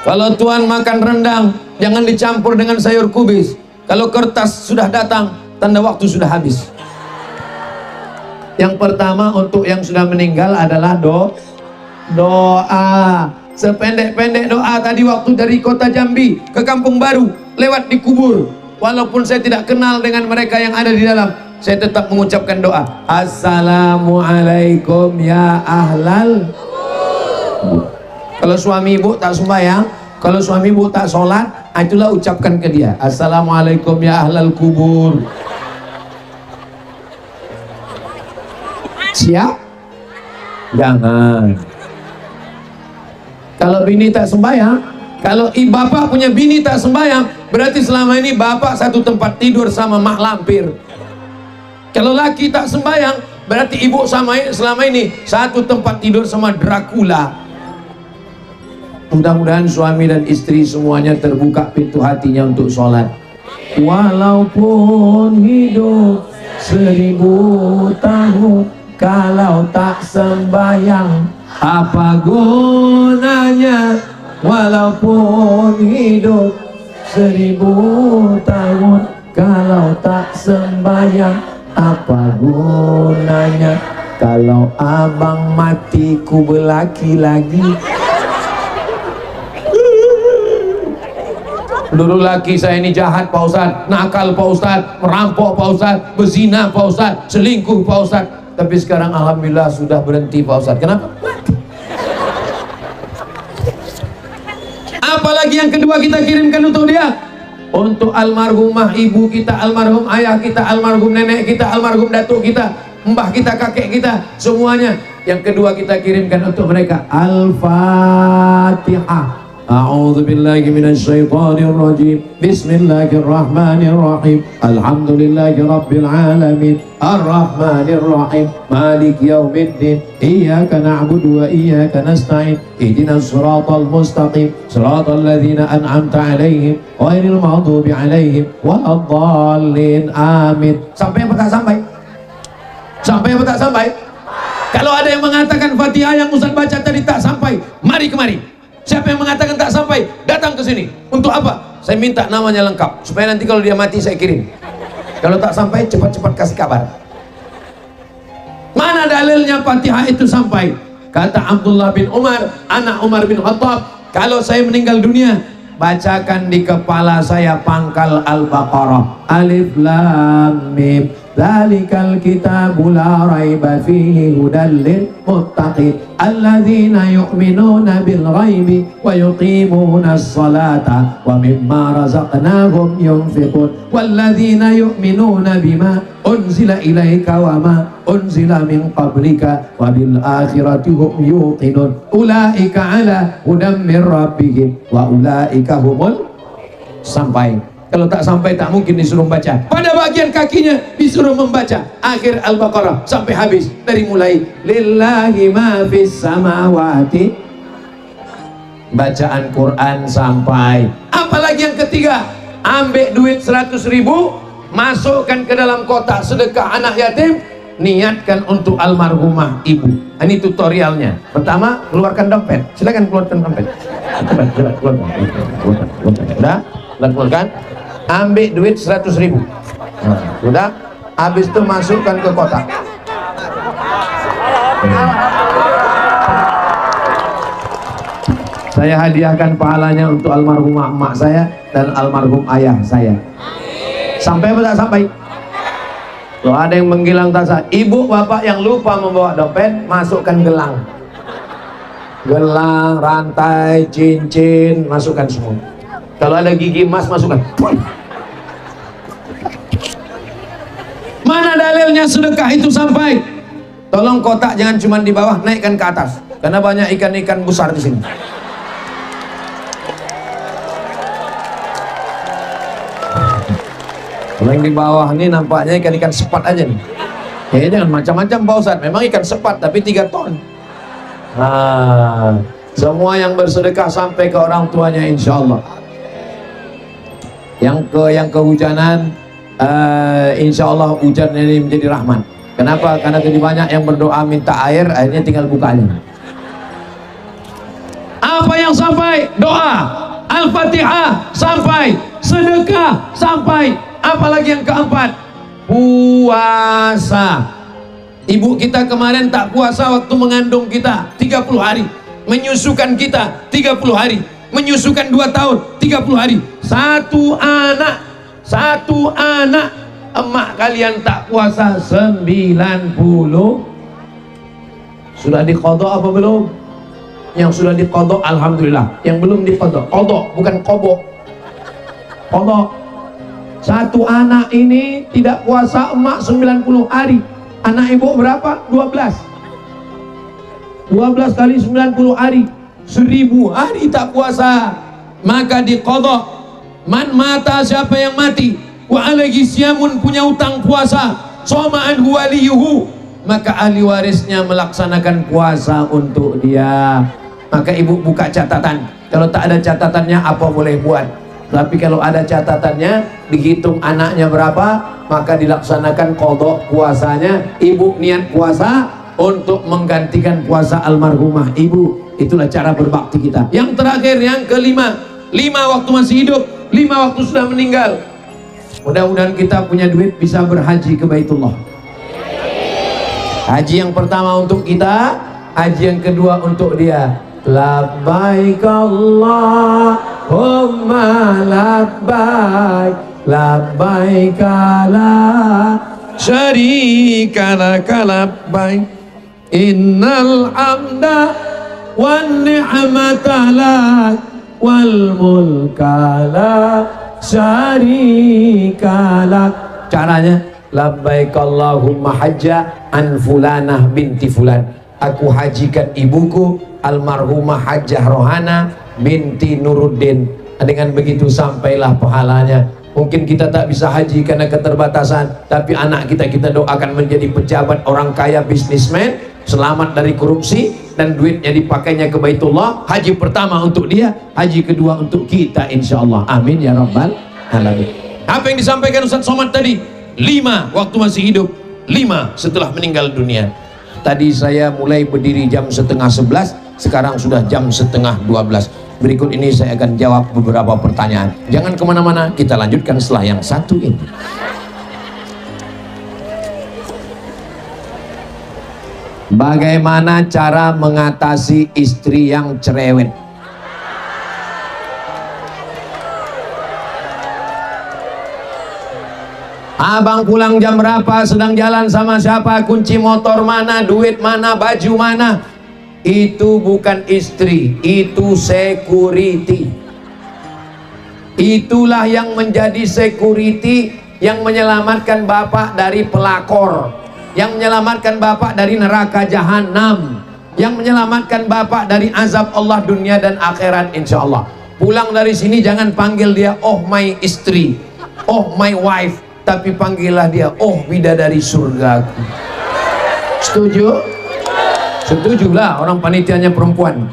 Kalau Tuhan makan rendang, jangan dicampur dengan sayur kubis. Kalau kertas sudah datang, tanda waktu sudah habis. Yang pertama untuk yang sudah meninggal adalah doa. Sependek-pendek doa tadi waktu dari kota Jambi ke Kampung Baru, lewat di kubur. Walaupun saya tidak kenal dengan mereka yang ada di dalam, saya tetap mengucapkan doa. Assalamualaikum ya ahlal. Kalau suami ibu tak sembahyang, kalau suami ibu tak sholat, itulah ucapkan ke dia, Assalamualaikum ya ahlal kubur. Siap? Jangan. Kalau bini tak sembahyang, kalau bapak punya bini tak sembahyang, berarti selama ini bapak satu tempat tidur sama mak lampir. Kalau laki tak sembahyang, berarti ibu selama ini satu tempat tidur sama Dracula. Mudah-mudahan suami dan istri semuanya terbuka pintu hatinya untuk sholat. Walaupun hidup 1000 tahun, kalau tak sembahyang, apa gunanya? Walaupun hidup 1000 tahun, kalau tak sembahyang, apa gunanya? Kalau abang mati, ku berlaki lagi. Dulu laki saya ini jahat Pak Ustadz, nakal Pak Ustadz, merampok Pak Ustadz, berzina Pak Ustadz, selingkuh Pak Ustadz. Tapi sekarang alhamdulillah sudah berhenti Pak Ustadz. Kenapa? Apalagi yang kedua kita kirimkan untuk dia, untuk almarhumah ibu kita, almarhum ayah kita, almarhum nenek kita, almarhum datuk kita, mbah kita, kakek kita, semuanya. Yang kedua kita kirimkan untuk mereka Al-Fatihah. A'udzu billahi minasyaitonir rajim. Bismillahirrahmanirrahim. Alhamdulillahi rabbil alamin. Arrahmanir rahim. Maliki yaumiddin. Iyyaka na'budu wa iyyaka nasta'in. Ihdinas siratal mustaqim. Siratal ladzina an'amta 'alaihim ghairil maghdubi 'alaihim waladdallin. Amin. Sampai apa tak sampai? Sampai apa tak sampai? Kalau ada yang mengatakan Fatihah yang Ustaz baca tadi tak sampai, mari kemari. Siapa yang mengatakan tak sampai, datang ke sini. Untuk apa? Saya minta namanya lengkap, supaya nanti kalau dia mati saya kirim. Kalau tak sampai, cepat-cepat kasih kabar. Mana dalilnya Fatihah itu sampai? Kata Abdullah bin Umar, anak Umar bin Khattab, kalau saya meninggal dunia, bacakan di kepala saya pangkal Al-Baqarah. Alif Lam Mim. Dzalikal kitabu la raiba fihi hudal lil muttaqin alladzina yu'minuna bil ghaibi wa yuqimunas salata wa mimma razaqnahum yunfiqun walladzina yu'minuna bima unzila ilaika wa ma unzila min qablika wa bil akhirati hum yuqinun ulaika ala hudam min rabbihim wa ulaika humul. Sampai. Kalau tak sampai tak mungkin disuruh membaca. Pada bagian kakinya disuruh membaca akhir Al-Baqarah sampai habis, dari mulai lillahi ma fis samawati, bacaan Quran sampai. Apalagi yang ketiga, ambil duit 100.000, masukkan ke dalam kotak sedekah anak yatim, niatkan untuk almarhumah ibu. Ini tutorialnya. Pertama, keluarkan dompet. Silakan keluarkan dompet. Keluarkan. Udah? Keluarkan. Ambil duit 100.000. Sudah? Habis itu masukkan ke kotak. Saya hadiahkan pahalanya untuk almarhumah emak saya dan almarhum ayah saya. Sampai apa tak sampai? Kalau ada yang menggilang tasa, ibu bapak yang lupa membawa dompet, masukkan gelang. Gelang, rantai, cincin, masukkan semua. Kalau ada gigi emas, masukkan. Mana dalilnya sedekah itu sampai? Tolong kotak jangan cuma di bawah, naikkan ke atas. Karena banyak ikan-ikan besar di sini. Kalau yang di bawah ini nampaknya ikan-ikan sepat aja nih. Ya jangan macam-macam Pak Ustadz. Memang ikan sepat tapi 3 ton. Semua yang bersedekah sampai ke orang tuanya insya Allah. Yang kehujanan, insya Allah hujan ini menjadi rahmat. Kenapa? Karena tadi banyak yang berdoa minta air, akhirnya tinggal bukanya. Apa yang sampai? Doa, Al-Fatihah sampai, sedekah sampai. Apalagi yang keempat, puasa. Ibu kita kemarin tak puasa waktu mengandung kita 30 hari, menyusukan kita 30 hari, menyusukan 2 tahun 30 hari. Satu anak emak kalian tak puasa 90. Sudah diqadha apa belum? Yang sudah diqadha alhamdulillah, yang belum diqadha, qadha bukan qobok, qadha. Satu anak ini tidak puasa emak 90 hari. Anak ibu berapa? 12. 12 kali 90 hari, 1000 hari tak puasa, maka diqadha. Man mata, siapa yang mati, wa alaihi siyamun, punya utang puasa, soma anhu waliyuhu, maka ahli warisnya melaksanakan puasa untuk dia. Maka ibu buka catatan. Kalau tak ada catatannya apa boleh buat. Tapi kalau ada catatannya, dihitung anaknya berapa, maka dilaksanakan qadha puasanya. Ibu niat puasa untuk menggantikan puasa almarhumah ibu. Itulah cara berbakti kita. Yang terakhir, yang kelima, 5 waktu masih hidup, 5 waktu sudah meninggal. Mudah-mudahan kita punya duit bisa berhaji ke Baitullah. Haji yang pertama untuk kita, haji yang kedua untuk dia. Labbaik Allahumma labbaik, labbaik la syarika laka labbaik, innal hamda wan ni'mata lak wal mulka la syarika. Caranya, labbaik Allahumma hajja an fulanah binti fulan. Aku hajikan ibuku almarhumah Hajjah Rohana binti Nuruddin. Dengan begitu sampailah pahalanya. Mungkin kita tak bisa haji karena keterbatasan, tapi anak kita doakan menjadi pejabat, orang kaya, bisnismen, selamat dari korupsi, dan duitnya dipakainya ke Baitullah. Haji pertama untuk dia, haji kedua untuk kita, insya Allah. Amin ya rabbal alamin. Apa yang disampaikan Ustaz Somad tadi? 5 waktu masih hidup, 5 setelah meninggal dunia. Tadi saya mulai berdiri jam setengah 11, sekarang sudah jam setengah 12. Berikut ini saya akan jawab beberapa pertanyaan. Jangan kemana-mana, kita lanjutkan setelah yang satu ini. Bagaimana cara mengatasi istri yang cerewet? Abang pulang jam berapa, sedang jalan sama siapa, kunci motor mana, duit mana, baju mana. Itu bukan istri, itu security. Itulah yang menjadi security, yang menyelamatkan bapak dari pelakor, yang menyelamatkan bapak dari neraka jahanam, yang menyelamatkan bapak dari azab Allah dunia dan akhirat, insya Allah. Pulang dari sini jangan panggil dia oh my istri, oh my wife, tapi panggillah dia oh bidadari surgaku. Setuju? Setujulah, orang panitianya perempuan.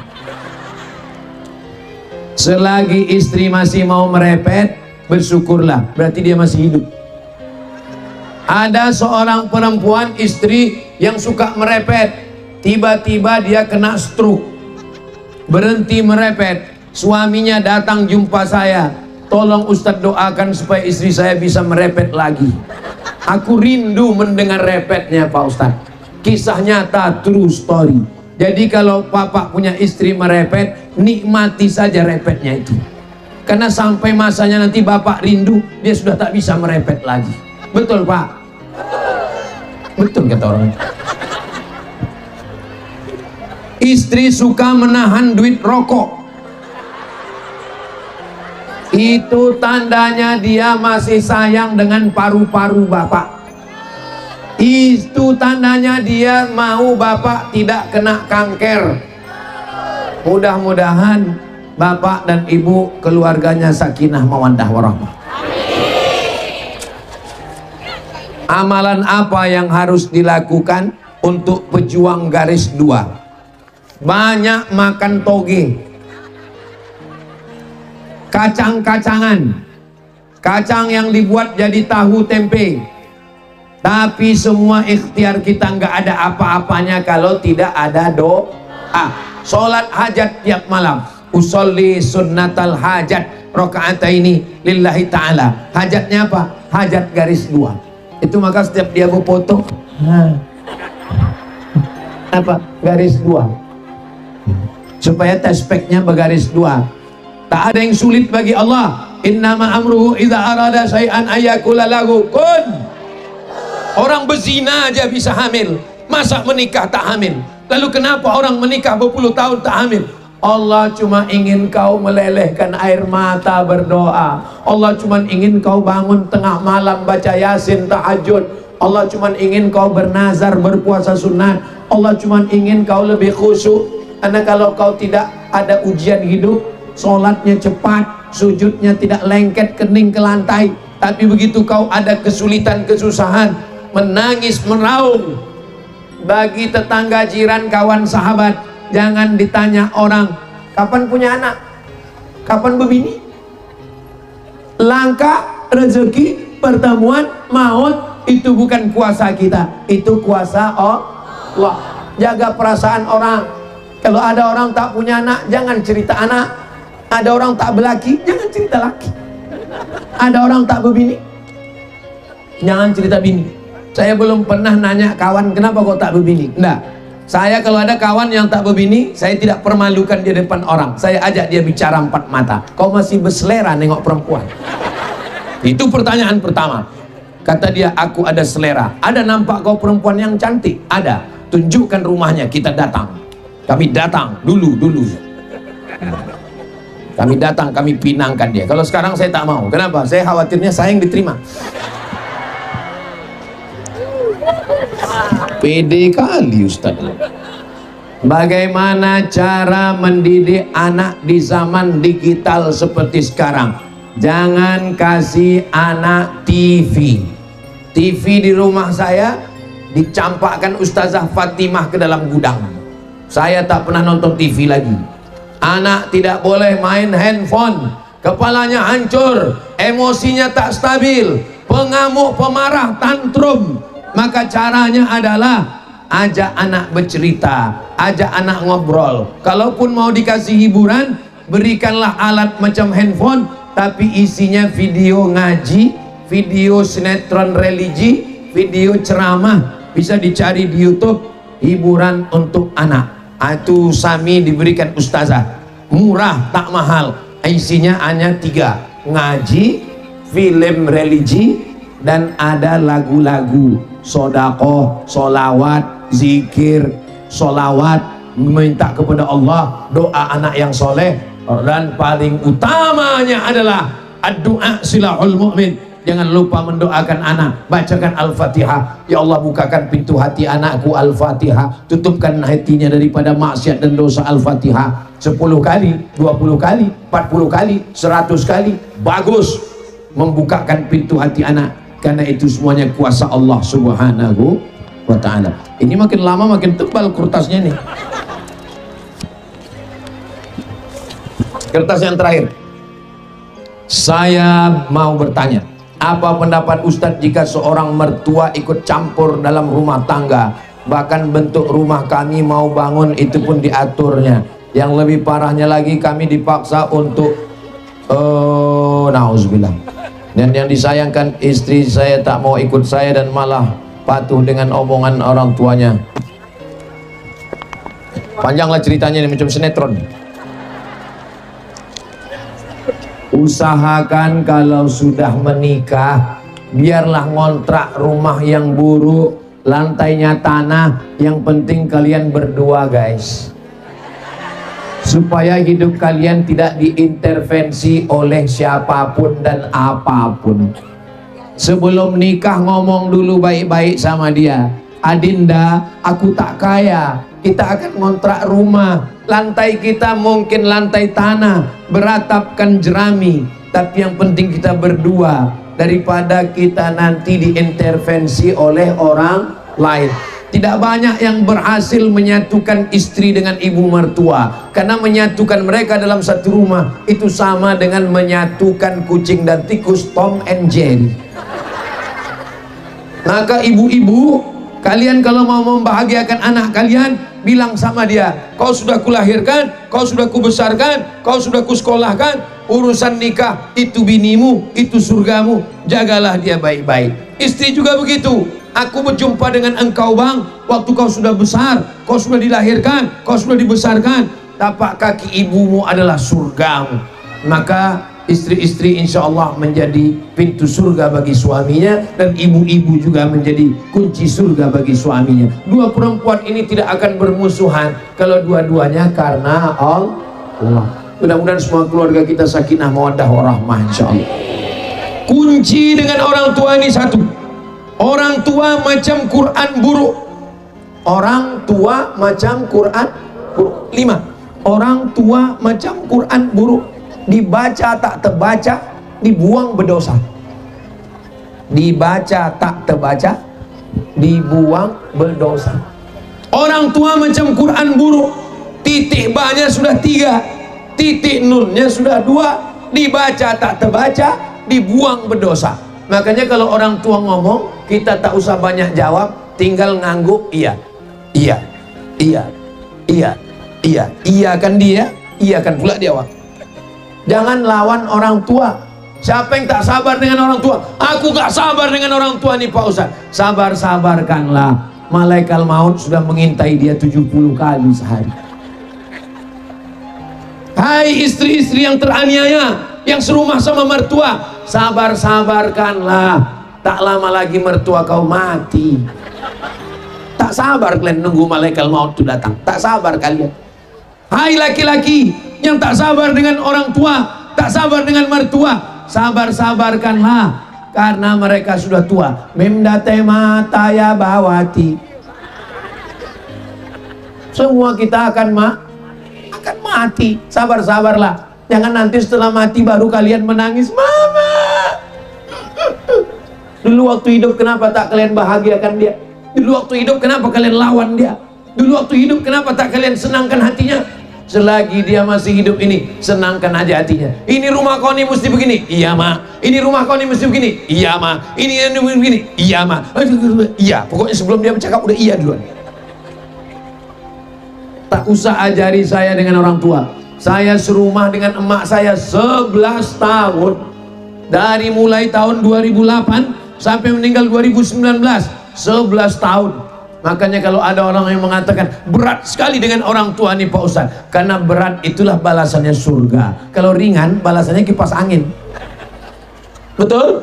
Selagi istri masih mau merepet, bersyukurlah, berarti dia masih hidup. Ada seorang perempuan istri yang suka merepet, tiba-tiba dia kena stroke, berhenti merepet. Suaminya datang jumpa saya, tolong Ustadz doakan supaya istri saya bisa merepet lagi. Aku rindu mendengar repetnya Pak Ustadz. Kisah nyata, true story. Jadi kalau Bapak punya istri merepet, nikmati saja repetnya itu. Karena sampai masanya nanti Bapak rindu, dia sudah tak bisa merepet lagi. Betul Pak? Betul kata orang. Istri suka menahan duit rokok. Itu tandanya dia masih sayang dengan paru-paru Bapak. Itu tandanya dia mau Bapak tidak kena kanker. Mudah-mudahan Bapak dan Ibu keluarganya sakinah mawaddah warahmah. Amalan apa yang harus dilakukan untuk pejuang garis 2? Banyak makan toge, kacang-kacangan, kacang yang dibuat jadi tahu tempe. Tapi semua ikhtiar kita nggak ada apa-apanya kalau tidak ada doa. Sholat hajat tiap malam, usolli sunnatal hajat rakaataini lillahi ta'ala. Hajatnya apa? Hajat garis 2. Itu maka setiap dia berfoto apa? Garis 2, supaya tespeknya bergaris 2. Tak ada yang sulit bagi Allah. Innama amruhu idza arada syai'an ayyakula lahu kun. Orang berzina aja bisa hamil, masa menikah tak hamil? Lalu kenapa orang menikah berpuluh tahun tak hamil? Allah cuma ingin kau melelehkan air mata berdoa. Allah cuma ingin kau bangun tengah malam baca yasin tahajud. Allah cuma ingin kau bernazar berpuasa sunat. Allah cuma ingin kau lebih khusyuk. Karena kalau kau tidak ada ujian hidup, sholatnya cepat, sujudnya tidak lengket kening ke lantai. Tapi begitu kau ada kesulitan, kesusahan, menangis, meraung bagi tetangga, jiran, kawan, sahabat. Jangan ditanya orang kapan punya anak, kapan berbini. Langkah, rezeki, pertemuan, maut, itu bukan kuasa kita, itu kuasa Allah. Jaga perasaan orang. Kalau ada orang tak punya anak, jangan cerita anak. Ada orang tak berlaki, jangan cerita laki. Ada orang tak berbini, jangan cerita bini. Saya belum pernah nanya kawan kenapa kok tak berbini. Enggak. Saya kalau ada kawan yang tak berbini, saya tidak permalukan di depan orang. Saya ajak dia bicara 4 mata. Kau masih berselera nengok perempuan? Itu pertanyaan pertama. Kata dia, aku ada selera. Ada nampak kau perempuan yang cantik? Ada. Tunjukkan rumahnya, kita datang. Kami datang dulu. Kami datang, kami pinangkan dia. Kalau sekarang saya tak mau. Kenapa? Saya khawatirnya saya yang diterima. Pede kali Ustaz. Bagaimana cara mendidik anak di zaman digital seperti sekarang? Jangan kasih anak TV. TV di rumah saya dicampakkan Ustazah Fatimah ke dalam gudang. Saya tak pernah nonton TV lagi. Anak tidak boleh main handphone. Kepalanya hancur, emosinya tak stabil, pengamuk, pemarah, tantrum. Maka caranya adalah ajak anak bercerita, ajak anak ngobrol. Kalaupun mau dikasih hiburan, berikanlah alat macam handphone, tapi isinya video ngaji, video sinetron religi, video ceramah. Bisa dicari di YouTube, hiburan untuk anak. Itu sami diberikan ustazah, murah tak mahal. Isinya hanya 3, ngaji, film religi, dan ada lagu-lagu sodakoh, solawat, zikir, solawat, meminta kepada Allah, doa anak yang soleh, dan paling utamanya adalah doa silahul mu'min. Jangan lupa mendoakan anak, bacakan Al-Fatihah. Ya Allah, bukakan pintu hati anakku, Al-Fatihah. Tutupkan hatinya daripada maksiat dan dosa, Al-Fatihah. 10 kali, 20 kali, 40 kali, 100 kali. Bagus membukakan pintu hati anak, karena itu semuanya kuasa Allah Subhanahu wa ta'ala. Ini makin lama makin tebal kertasnya nih. Kertas yang terakhir. Saya mau bertanya, apa pendapat Ustadz jika seorang mertua ikut campur dalam rumah tangga? Bahkan bentuk rumah kami mau bangun itu pun diaturnya. Yang lebih parahnya lagi, kami dipaksa untuk nauzubillah. Dan yang disayangkan, istri saya tak mau ikut saya dan malah patuh dengan omongan orang tuanya. Panjanglah ceritanya ini, macam sinetron. Usahakan kalau sudah menikah, biarlah ngontrak rumah yang buruk, lantainya tanah, yang penting kalian berdua guys, supaya hidup kalian tidak diintervensi oleh siapapun dan apapun. Sebelum nikah ngomong dulu baik-baik sama dia, Adinda, aku tak kaya, kita akan ngontrak rumah, lantai kita mungkin lantai tanah, beratapkan jerami, tapi yang penting kita berdua, daripada kita nanti diintervensi oleh orang lain. Tidak banyak yang berhasil menyatukan istri dengan ibu mertua, karena menyatukan mereka dalam satu rumah itu sama dengan menyatukan kucing dan tikus, Tom and Jerry. Maka ibu-ibu, kalian kalau mau membahagiakan anak kalian, bilang sama dia, kau sudah kulahirkan, kau sudah kubesarkan, kau sudah kusekolahkan, urusan nikah itu binimu, itu surgamu, jagalah dia baik-baik. Istri juga begitu. Aku berjumpa dengan engkau bang, waktu kau sudah besar, kau sudah dilahirkan, kau sudah dibesarkan, tapak kaki ibumu adalah surgamu. Maka istri-istri insya Allah menjadi pintu surga bagi suaminya, dan ibu-ibu juga menjadi kunci surga bagi suaminya. Dua perempuan ini tidak akan bermusuhan kalau dua-duanya karena Allah. Mudah-mudahan semua keluarga kita sakinah mawaddah warahmah insya Allah. Kunci dengan orang tua ini satu, orang tua macam Quran buruk. Orang tua macam Quran buruk. 5. Orang tua macam Quran buruk, dibaca tak terbaca, dibuang berdosa. Dibaca tak terbaca, dibuang berdosa. Orang tua macam Quran buruk, titik ba-nya sudah 3, titik nun-nya sudah 2, dibaca tak terbaca, dibuang berdosa. Makanya kalau orang tua ngomong, kita tak usah banyak jawab, tinggal ngangguk iya, iya, iya, iya, iya, iya kan dia, iya kan pula dia. Jangan lawan orang tua. Siapa yang tak sabar dengan orang tua? Aku gak sabar dengan orang tua nih Pak Ustaz. Sabar-sabarkanlah. Malaikat maut sudah mengintai dia 70 kali sehari. Hai istri-istri yang teraniaya, yang serumah sama mertua, sabar-sabarkanlah. Tak lama lagi mertua kau mati. Tak sabar kalian nunggu malaikat maut itu datang. Tak sabar kalian. Hai laki-laki yang tak sabar dengan orang tua, tak sabar dengan mertua, sabar-sabarkanlah karena mereka sudah tua. Memdate mata ya bawati. Semua kita akan mati. Sabar-sabarlah. Jangan nanti setelah mati baru kalian menangis, mama. Dulu waktu hidup kenapa tak kalian bahagiakan dia? Dulu waktu hidup kenapa kalian lawan dia? Dulu waktu hidup kenapa tak kalian senangkan hatinya? Selagi dia masih hidup ini, senangkan aja hatinya. Ini rumah kau ini mesti begini, iya ma. Ini rumah kau ini mesti begini, iya ma. Ini begini, iya ma. Iya, pokoknya sebelum dia bercakap udah iya duluan. Tak usah ajari saya dengan orang tua. Saya serumah dengan emak saya 11 tahun. Dari mulai tahun 2008 sampai meninggal 2019, 11 tahun. Makanya kalau ada orang yang mengatakan berat sekali dengan orang tua nih Pak Ustaz, karena berat itulah balasannya surga. Kalau ringan balasannya kipas angin. Betul?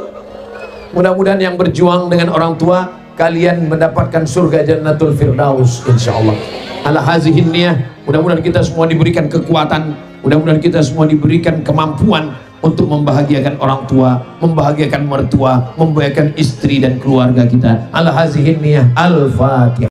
Mudah-mudahan yang berjuang dengan orang tua kalian mendapatkan surga Jannatul Firdaus insyaallah. Ala hazihin niyah, mudah-mudahan kita semua diberikan kekuatan, mudah-mudahan kita semua diberikan kemampuan untuk membahagiakan orang tua, membahagiakan mertua, membahagiakan istri dan keluarga kita. Ala hazihin niyah. Al-Fatihah.